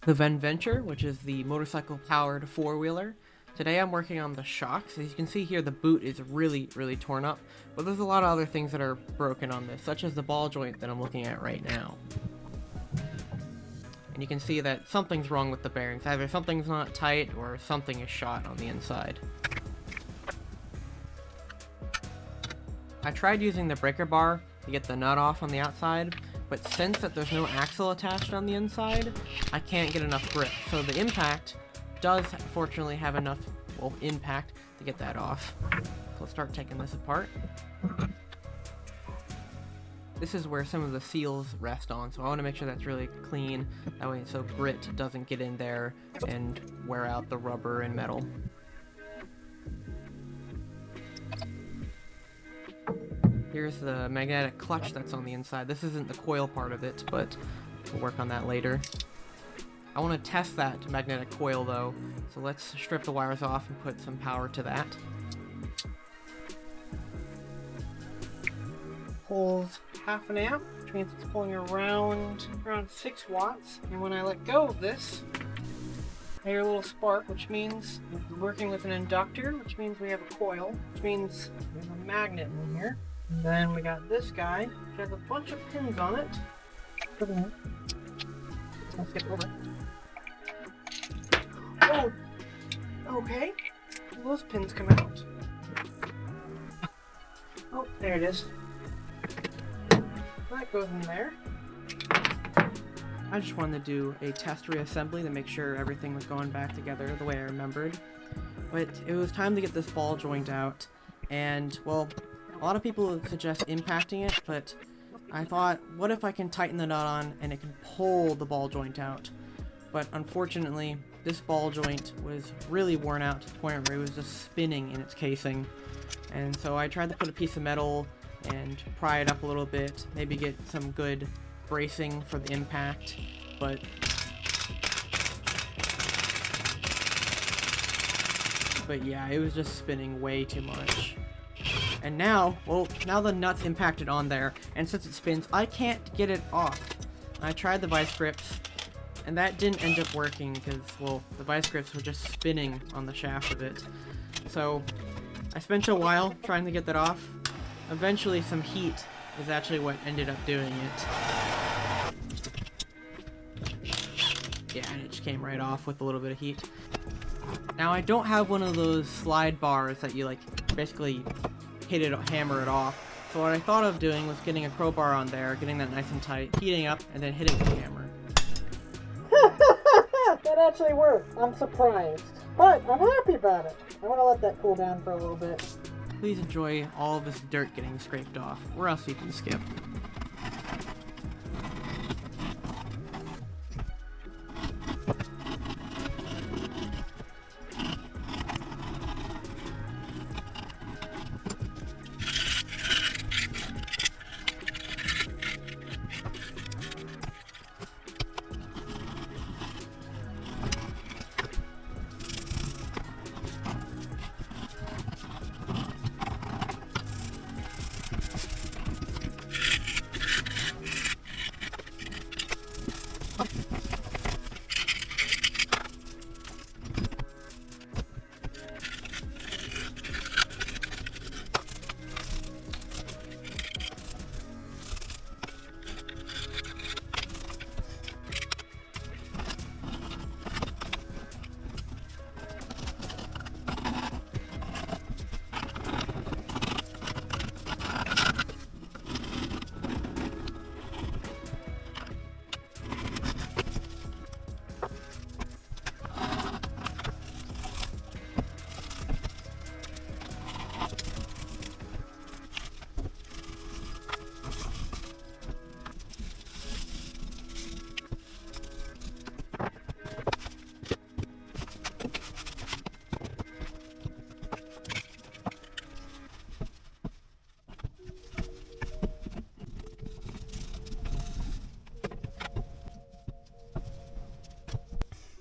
the Venn Venture, which is the motorcycle-powered four-wheeler. Today I'm working on the shocks. As you can see here, the boot is really torn up, but there's a lot of other things that are broken on this, such as the ball joint that I'm looking at right now. And you can see that something's wrong with the bearings. Either something's not tight or something is shot on the inside. I tried using the breaker bar to get the nut off on the outside, but since that there's no axle attached on the inside, I can't get enough grip. So the impact does fortunately have enough, well, impact to get that off. So let's start taking this apart. This is where some of the seals rest on, so I want to make sure that's really clean. That way so grit doesn't get in there and wear out the rubber and metal. Here's the magnetic clutch that's on the inside. This isn't the coil part of it, but we'll work on that later. I want to test that magnetic coil though, so let's strip the wires off and put some power to that. Pulls half an amp, which means it's pulling around 6 watts. And when I let go of this, I hear a little spark, which means we're working with an inductor, which means we have a coil, which means we have a magnet in here. And then we got this guy, which has a bunch of pins on it. Let's skip over. Oh! Okay. Those pins come out. Oh, there it is. That goes in there. I just wanted to do a test reassembly to make sure everything was going back together the way I remembered. But it was time to get this ball joint out, and, well, a lot of people suggest impacting it, but I thought, what if I can tighten the nut on and it can pull the ball joint out? But unfortunately, this ball joint was really worn out to the point where it was just spinning in its casing. And so I tried to put a piece of metal and pry it up a little bit, maybe get some good bracing for the impact, but yeah, it was just spinning way too much. And now, well, now the nut's impacted on there, and since it spins, I can't get it off. I tried the vice grips, and that didn't end up working because, well, the vice grips were just spinning on the shaft of it. So I spent a while trying to get that off. Eventually some heat is actually what ended up doing it. Yeah, and it just came right off with a little bit of heat. Now I don't have one of those slide bars that you like basically hit it, hammer it off. So what I thought of doing was getting a crowbar on there, getting that nice and tight, heating up, and then hitting the hammer. That actually worked. I'm surprised. But I'm happy about it. I'm gonna let that cool down for a little bit. Please enjoy all of this dirt getting scraped off, or else you can skip.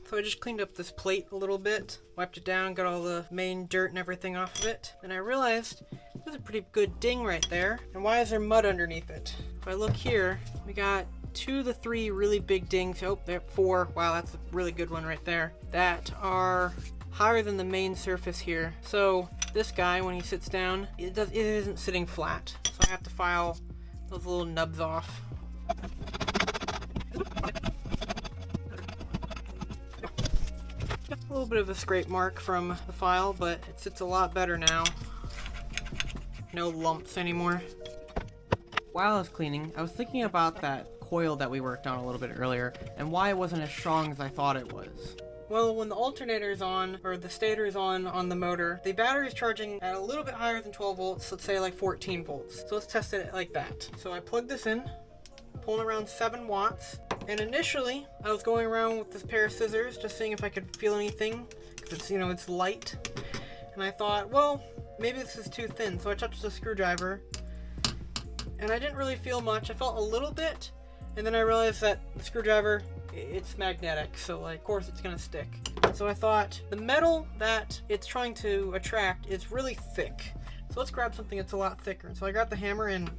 So I just cleaned up this plate a little bit, wiped it down, got all the main dirt and everything off of it, and I realized there's a pretty good ding right there. And why is there mud underneath it? If I look here, we got 2 to 3 really big dings. Oh, there 4. Wow, that's a really good one right there. That are higher than the main surface here. So this guy, when he sits down, it isn't sitting flat. So I have to file those little nubs off. A little bit of a scrape mark from the file, but it sits a lot better now. No lumps anymore. While I was cleaning, I was thinking about that coil that we worked on a little bit earlier, and why it wasn't as strong as I thought it was. Well, when the alternator is on, or the stator is on the motor, the battery is charging at a little bit higher than 12 volts, let's say like 14 volts. So let's test it like that. So I plugged this in, pulling around 7 watts, and initially I was going around with this pair of scissors, just seeing if I could feel anything, because it's, you know, it's light. And I thought, well, maybe this is too thin, so I touched the screwdriver, and I didn't really feel much. I felt a little bit, and then I realized that the screwdriver, it's magnetic, so like, of course it's gonna stick. So I thought, the metal that it's trying to attract is really thick, so let's grab something that's a lot thicker. So I grabbed the hammer, and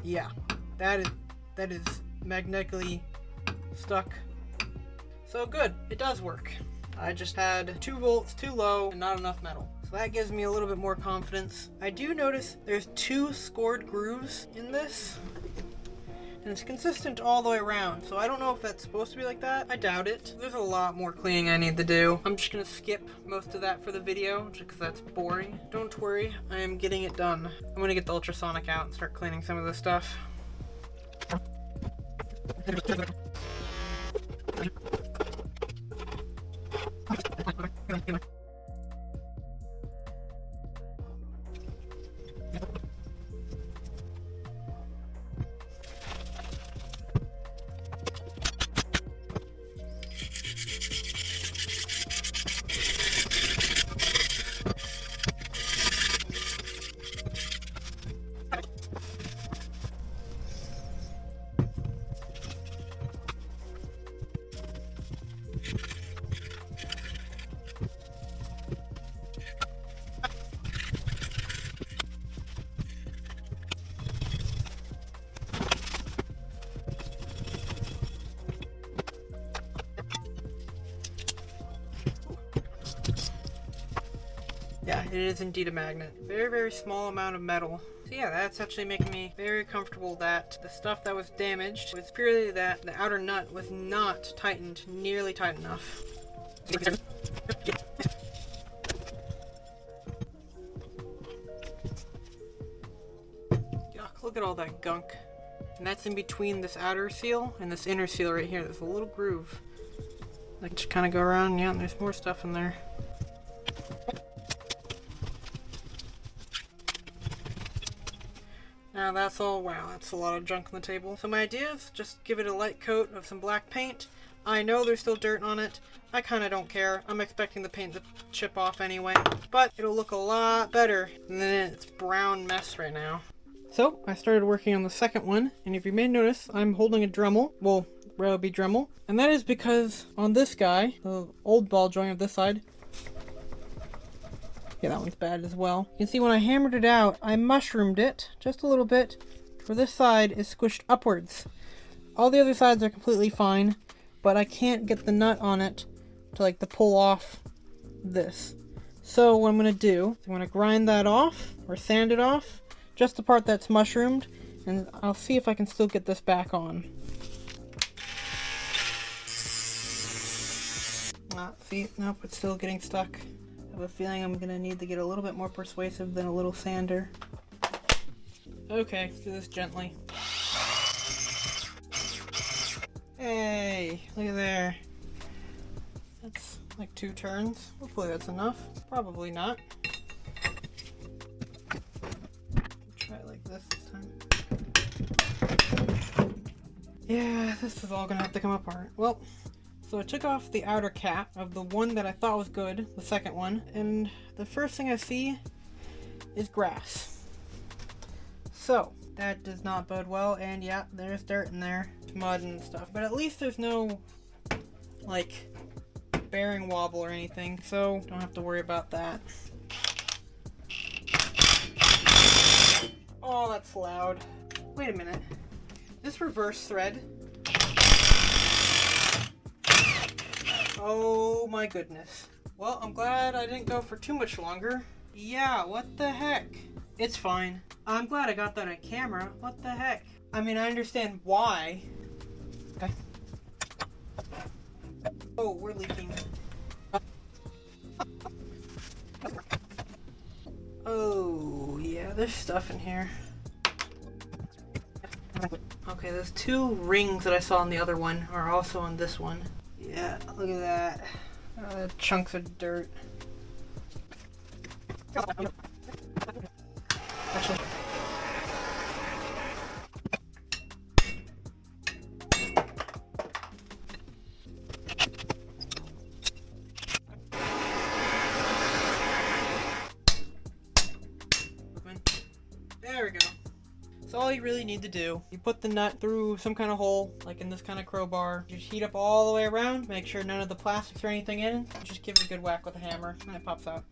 yeah, that is magnetically stuck. So good, it does work. I just had 2 volts too low and not enough metal. So that gives me a little bit more confidence. I do notice there's 2 scored grooves in this, and it's consistent all the way around. So I don't know if that's supposed to be like that. I doubt it. There's a lot more cleaning I need to do. I'm just gonna skip most of that for the video, just because that's boring. Don't worry, I am getting it done. I'm gonna get the ultrasonic out and start cleaning some of this stuff. Yeah, it is indeed a magnet. Very, very small amount of metal. So yeah, that's actually making me very comfortable that the stuff that was damaged was purely that the outer nut was not tightened nearly tight enough. Yuck, look at all that gunk. And that's in between this outer seal and this inner seal right here. There's a little groove. Like, just kind of go around, yeah, and there's more stuff in there. Now that's all, wow, that's a lot of junk on the table. So my idea is just give it a light coat of some black paint. I know there's still dirt on it. I kind of don't care. I'm expecting the paint to chip off anyway. But it'll look a lot better than its brown mess right now. So I started working on the second one, and if you may notice, I'm holding a Dremel. Well, Ryobi Dremel. And that is because on this guy, the old ball joint of this side, yeah, that one's bad as well. You can see when I hammered it out, I mushroomed it just a little bit, where this side is squished upwards. All the other sides are completely fine, but I can't get the nut on it to pull off this. So what I'm going to do is I'm going to grind that off, or sand it off, just the part that's mushroomed, and I'll see if I can still get this back on. See, nope, it's still getting stuck. I have a feeling I'm going to need to get a little bit more persuasive than a little sander. Okay, let's do this gently. Hey, look at there. That's like 2 turns. Hopefully that's enough. Probably not. Try it like this time. Yeah, this is all going to have to come apart. Well, so I took off the outer cap of the one that I thought was good, the second one, and the first thing I see is grass. So, that does not bode well, and yeah, there's dirt in there, mud and stuff, but at least there's no, bearing wobble or anything, so don't have to worry about that. Oh, that's loud. Wait a minute. This reverse thread Oh my goodness. Well, I'm glad I didn't go for too much longer. Yeah, what the heck? It's fine. I'm glad I got that on camera. What the heck? I mean, I understand why. Okay. Oh, we're leaking. Oh, yeah, there's stuff in here. Okay, those 2 rings that I saw on the other one are also on this one. Yeah, look at that. Chunks of dirt. Actually. There we go. So all you really need to do, you put the nut through some kind of hole, like in this kind of crowbar. You just heat up all the way around, make sure none of the plastics or anything in. Just give it a good whack with a hammer, and it pops out.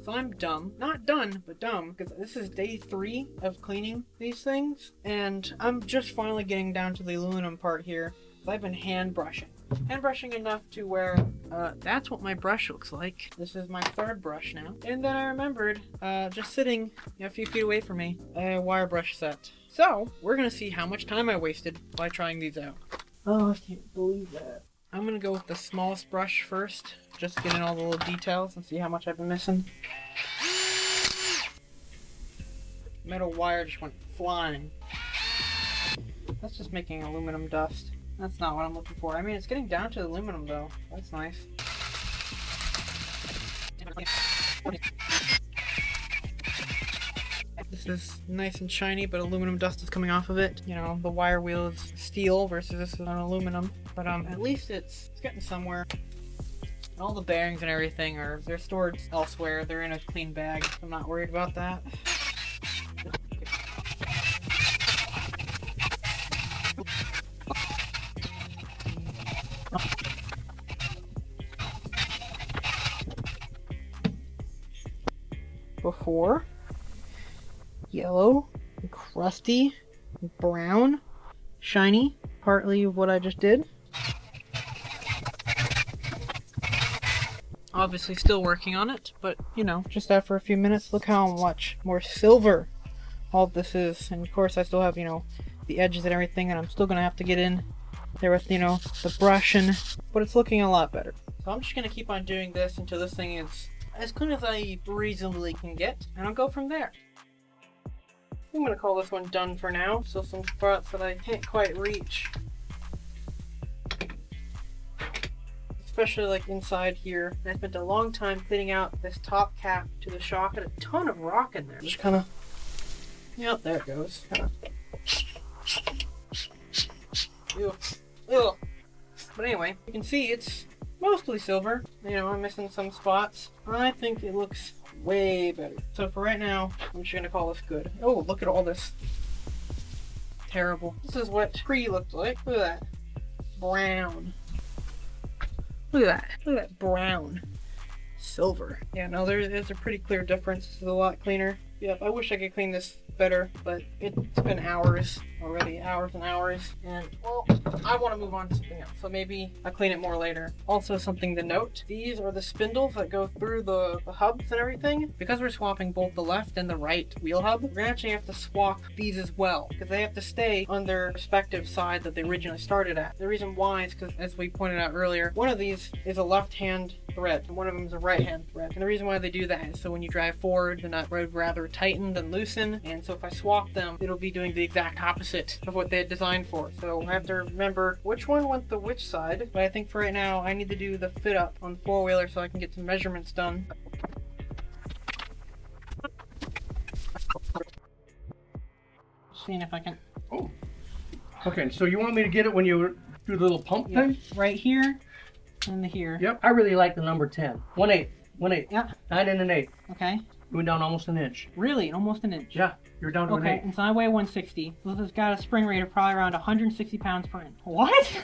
So I'm dumb. Not done, but dumb, because this is day 3 of cleaning these things, and I'm just finally getting down to the aluminum part here. I've been hand brushing. Hand brushing enough to where that's what my brush looks like. This is my 3rd brush now. And then I remembered, just sitting a few feet away from me, a wire brush set. So, we're gonna see how much time I wasted by trying these out. Oh, I can't believe that. I'm gonna go with the smallest brush first, just to get in all the little details and see how much I've been missing. Metal wire just went flying. That's just making aluminum dust. That's not what I'm looking for. I mean, it's getting down to aluminum, though. That's nice. This is nice and shiny, but aluminum dust is coming off of it. You know, the wire wheel is steel versus this is on aluminum. But at least it's getting somewhere. And all the bearings and everything they're stored elsewhere. They're in a clean bag. So I'm not worried about that. Before, yellow, crusty, brown, shiny, partly what I just did. Obviously still working on it, but you know, just after a few minutes, look how much more silver all this is. And of course I still have, you know, the edges and everything, and I'm still gonna have to get in there with, you know, the brushing, but it's looking a lot better. So I'm just gonna keep on doing this until this thing is as clean as I reasonably can get, and I'll go from there. I'm gonna call this one done for now. Still some spots that I can't quite reach. Especially like inside here. I spent a long time cleaning out this top cap to the shock and a ton of rock in there. Just kinda, yep, there it goes. Kinda. Ew. Ew. But anyway, you can see it's mostly silver. You know, I'm missing some spots. I think it looks way better. So for right now, I'm just gonna call this good. Oh, look at all this. Terrible. This is what pre looked like. Look at that. Brown. Look at that. Look at that brown. Silver. Yeah, no, there's a pretty clear difference. This is a lot cleaner. Yep, I wish I could clean this better, but it's been hours already, hours and hours, and well, I want to move on to something else, so maybe I'll clean it more later. Also, something to note, these are the spindles that go through the hubs and everything. Because we're swapping both the left and the right wheel hub, we're gonna actually have to swap these as well, because they have to stay on their respective side that they originally started at. The reason why is because, as we pointed out earlier, one of these is a left-hand thread, and one of them is a right-hand thread. And the reason why they do that is so when you drive forward, the nut would rather tighten than loosen, and so if I swap them, it'll be doing the exact opposite of what they had designed for. So I have to remember which one went to which side, but I think for right now, I need to do the fit up on the four-wheeler so I can get some measurements done. Seeing if I can... Oh. Okay, so you want me to get it when you do the little pump thing? Right here and here. Yep. I really like the number 10. 1/8. 1/8. Yeah. 9 1/8. Okay. You went down almost an inch. Really? Almost an inch? Yeah. You're down to an 8. Okay, and so I weigh 160. So this has got a spring rate of probably around 160 pounds per inch. What?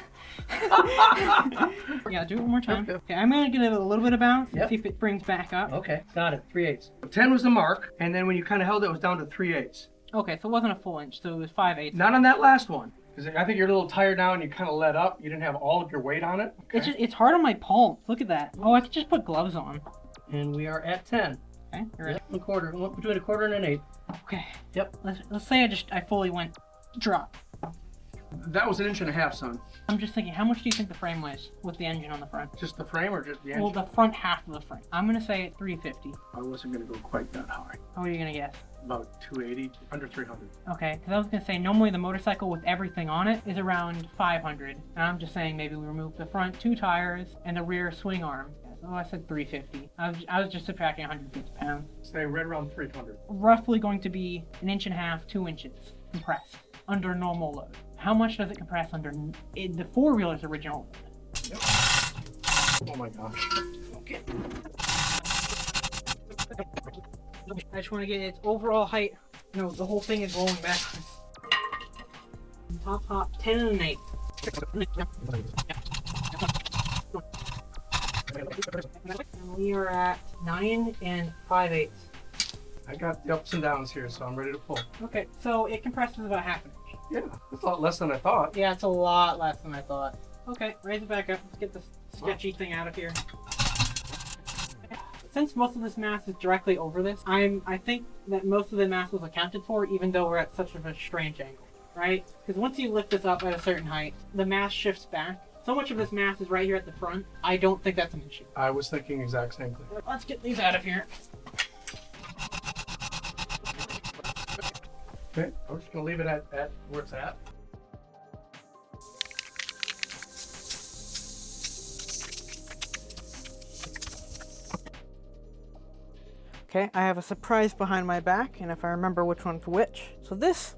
Yeah, do it one more time. Okay, I'm going to give it a little bit of bounce and see if it brings back up. Okay, got it. 3/8. 10 was the mark, and then when you kind of held it, it was down to 3/8. Okay, so it wasn't a full inch, so it was 5/8. Not on that last one. Because I think you're a little tired now and you kind of let up. You didn't have all of your weight on it. Okay. It's hard on my palm. Look at that. Oh, I could just put gloves on. And we are at 10. Okay, you're ready. Yep, a quarter. Between a quarter and an eighth. Okay. Yep. Let's say I fully went drop. That was 1.5 inches, son. I'm just thinking, how much do you think the frame weighs with the engine on the front? Just the frame or just the engine? Well, the front half of the frame. I'm gonna say 350. I wasn't going to go quite that high. What are you gonna guess? About 280, under 300. Okay, because I was gonna say normally the motorcycle with everything on it is around 500. And I'm just saying maybe we remove the front 2 tires and the rear swing arm. Oh, I said 350. I was just subtracting 150 pounds. Say right around 300. Roughly going to be 1.5 inches, 2 inches compressed under normal load. How much does it compress under the four-wheeler's original load? Yep. Oh my gosh. Okay. I just want to get its overall height. No, the whole thing is rolling backwards. Top, 10 and an 8. And we are at 9 and 5/8. I got the ups and downs here, so I'm ready to pull. Okay, so it compresses about 1/2 inch. Yeah, it's a lot less than I thought. Yeah, it's a lot less than I thought. Okay, raise it back up. Let's get this sketchy thing out of here. Since most of this mass is directly over this, I think that most of the mass was accounted for, even though we're at such of a strange angle, right? Because once you lift this up at a certain height, the mass shifts back. So much of this mass is right here at the front. I don't think that's an issue. I was thinking exact same thing. Let's get these out of here. Okay, I'm just going to leave it at where it's at. Okay, I have a surprise behind my back, and if I remember which one's which. So this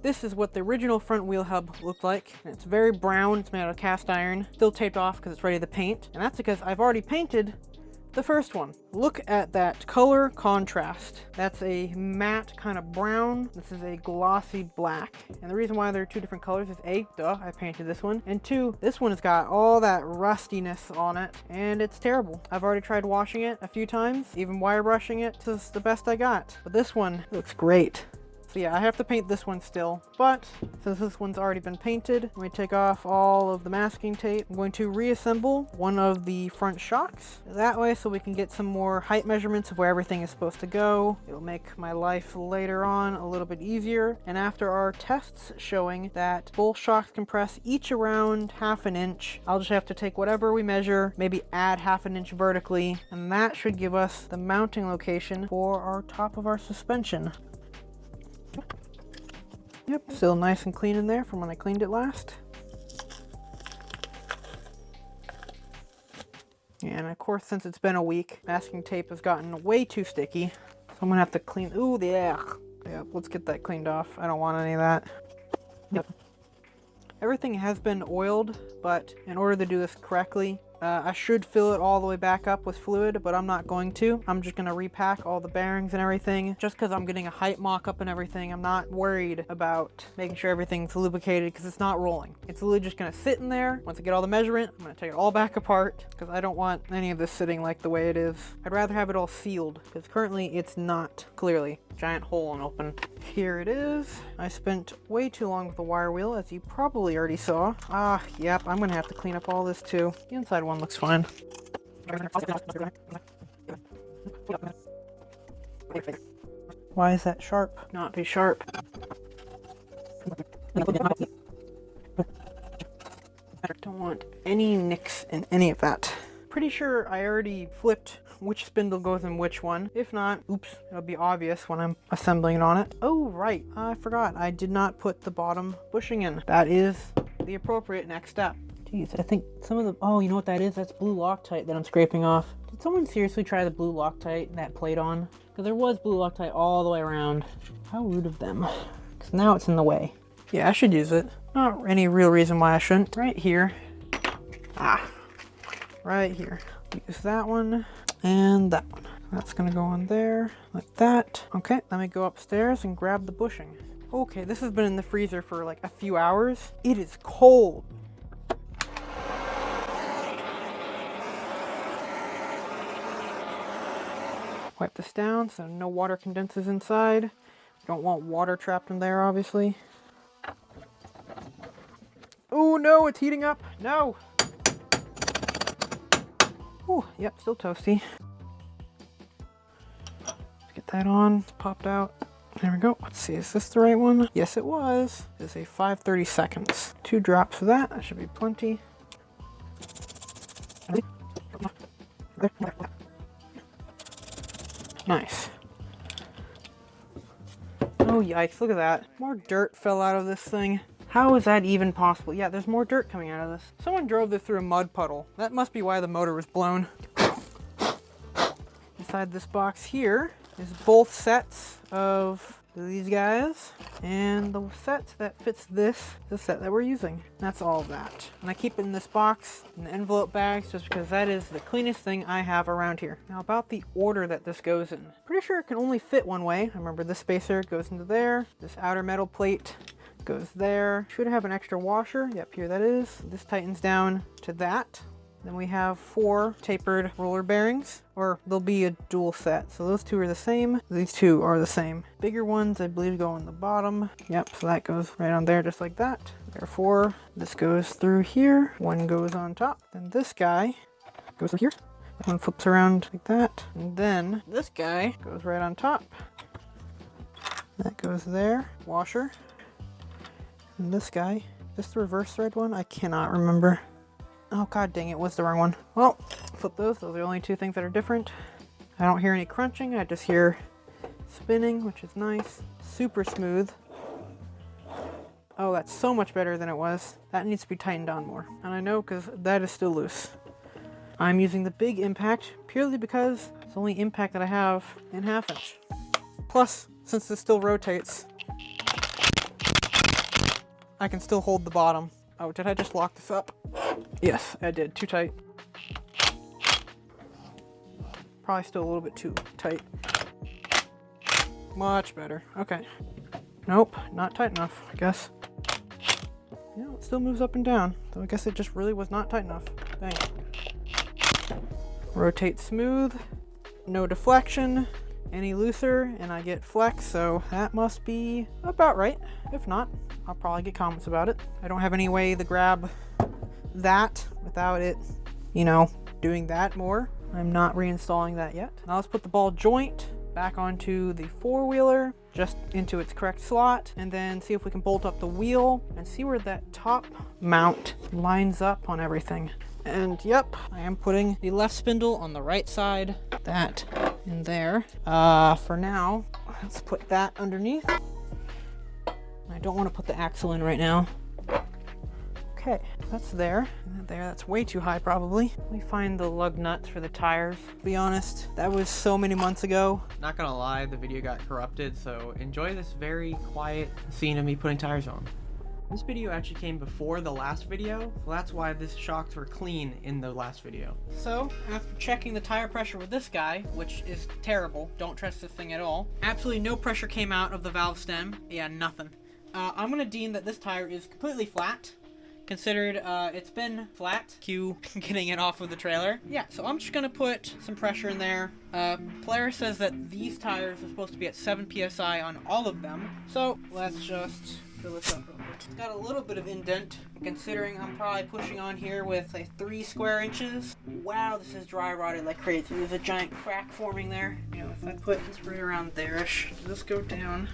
is what the original front wheel hub looked like. And it's very brown, it's made out of cast iron, still taped off because it's ready to paint. And that's because I've already painted the first one. Look at that color contrast. That's a matte kind of brown. This is a glossy black. And the reason why there are 2 different colors is A, duh, I painted this one. And 2, this one has got all that rustiness on it and it's terrible. I've already tried washing it a few times, even wire brushing it. This is the best I got. But this one looks great. So yeah, I have to paint this one still, but since this one's already been painted, I'm going to take off all of the masking tape. I'm going to reassemble one of the front shocks that way so we can get some more height measurements of where everything is supposed to go. It'll make my life later on a little bit easier. And after our tests showing that both shocks compress each around 1/2 inch, I'll just have to take whatever we measure, maybe add 1/2 inch vertically, and that should give us the mounting location for our top of our suspension. Yep, still nice and clean in there from when I cleaned it last. And of course, since it's been a week, masking tape has gotten way too sticky. So I'm gonna have to clean, ooh, yeah. Yep, let's get that cleaned off. I don't want any of that. Yep. Everything has been oiled, but in order to do this correctly, I should fill it all the way back up with fluid, but I'm not going to. I'm just going to repack all the bearings and everything. Just because I'm getting a height mock-up and everything, I'm not worried about making sure everything's lubricated because it's not rolling. It's literally just going to sit in there. Once I get all the measurement, I'm going to take it all back apart because I don't want any of this sitting like the way it is. I'd rather have it all sealed because currently it's not, clearly. Giant hole and open. Here it is. I spent way too long with the wire wheel, as you probably already saw. Yep, I'm going to have to clean up all this too. The inside one looks fine. Why is that sharp? Not be sharp. I don't want any nicks in any of that. Pretty sure I already flipped which spindle goes in which one. If not, oops, it'll be obvious when I'm assembling it on it. Oh, right, I forgot. I did not put the bottom bushing in. That is the appropriate next step. Jeez, I think some of the, oh, you know what that is? That's blue Loctite that I'm scraping off. Did someone seriously try the blue Loctite, that plate on? Because there was blue Loctite all the way around. How rude of them. Because now it's in the way. Yeah, I should use it. Not any real reason why I shouldn't. Right here. Right here. Use that one and that one. That's gonna go on there like that. Okay, let me go upstairs and grab the bushing. Okay, this has been in the freezer for like a few hours. It is cold. Wipe this down so no water condenses inside. Don't want water trapped in there, obviously. Oh no, it's heating up. No. Oh, yep, still toasty. Let's get that on. It's popped out. There we go. Let's see, is this the right one? Yes, it was. It's a 5:30 seconds. 2 drops of that. That should be plenty. Nice. Oh yikes, look at that. More dirt fell out of this thing. How is that even possible? Yeah, there's more dirt coming out of this. Someone drove this through a mud puddle. That must be why the motor was blown. Inside this box here is both sets of these guys, and the set that fits this, the set that we're using. That's all of that. And I keep it in this box, in the envelope bags, just because that is the cleanest thing I have around here. Now about the order that this goes in. Pretty sure it can only fit one way. I remember this spacer goes into there. This outer metal plate goes there. Should have an extra washer. Yep, here that is. This tightens down to that. Then we have 4 tapered roller bearings, or they'll be a dual set. So those 2 are the same. These 2 are the same. Bigger ones, I believe, go on the bottom. Yep, so that goes right on there just like that. Therefore, this goes through here. One goes on top. Then this guy goes through here. That one flips around like that. And then this guy goes right on top. That goes there. Washer. And this guy, is this the reverse thread one? I cannot remember. Oh god dang, it was the wrong one. Well, flip those. Those are the only 2 things that are different. I don't hear any crunching. I just hear spinning, which is nice. Super smooth. Oh, that's so much better than it was. That needs to be tightened down more. And I know because that is still loose. I'm using the big impact purely because it's the only impact that I have in 1/2 inch. Plus, since this still rotates, I can still hold the bottom. Oh, did I just lock this up? Yes, I did. Too tight. Probably still a little bit too tight. Much better. Okay. Nope, not tight enough, I guess. Yeah, it still moves up and down. So I guess it just really was not tight enough. Dang. Rotate smooth. No deflection. Any looser, and I get flex, so that must be about right. If not, I'll probably get comments about it. I don't have any way to grab that without it, you know, doing that more. I'm not reinstalling that yet. Now let's put the ball joint back onto the 4-wheeler, just into its correct slot, and then see if we can bolt up the wheel and see where that top mount lines up on everything. And yep, I am putting the left spindle on the right side. That in there. For now, let's put that underneath. I don't want to put the axle in right now. Okay, that's there. And there, that's way too high probably. Let me find the lug nuts for the tires. To be honest, that was so many months ago. Not gonna lie, the video got corrupted, so enjoy this very quiet scene of me putting tires on. This video actually came before the last video, so that's why the shocks were clean in the last video. So, after checking the tire pressure with this guy, which is terrible, don't trust this thing at all, absolutely no pressure came out of the valve stem. Yeah, nothing. I'm gonna deem that this tire is completely flat, considered it's been flat. Cue getting it off of the trailer. Yeah, so I'm just gonna put some pressure in there. Polaris says that these tires are supposed to be at 7 psi on all of them, so let's just fill this up. It's got a little bit of indent, considering I'm probably pushing on here with like 3 square inches. Wow, this is dry rotted like crazy. There's a giant crack forming there. You know, if I put this right around there-ish, does this go down?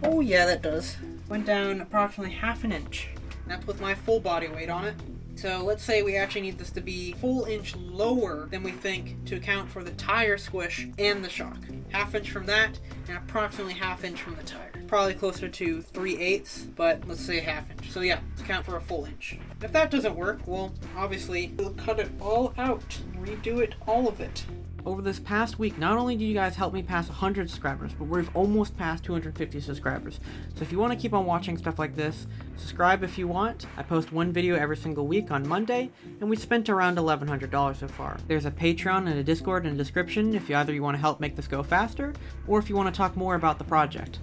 Oh yeah, that does. Went down approximately 1/2 inch. That's with my full body weight on it. So let's say we actually need this to be full inch lower than we think to account for the tire squish and the shock. 1/2 inch from that, and approximately 1/2 inch from the tire. Probably closer to 3/8, but let's say 1/2 inch. So yeah, let's count for a full inch. If that doesn't work, well, obviously we'll cut it all out, redo it, all of it. Over this past week, not only did you guys help me pass 100 subscribers, but we've almost passed 250 subscribers. So if you want to keep on watching stuff like this, subscribe if you want. I post 1 video every single week on Monday, and we spent around $1,100 so far. There's a Patreon and a Discord in the description if you want to help make this go faster, or if you want to talk more about the project.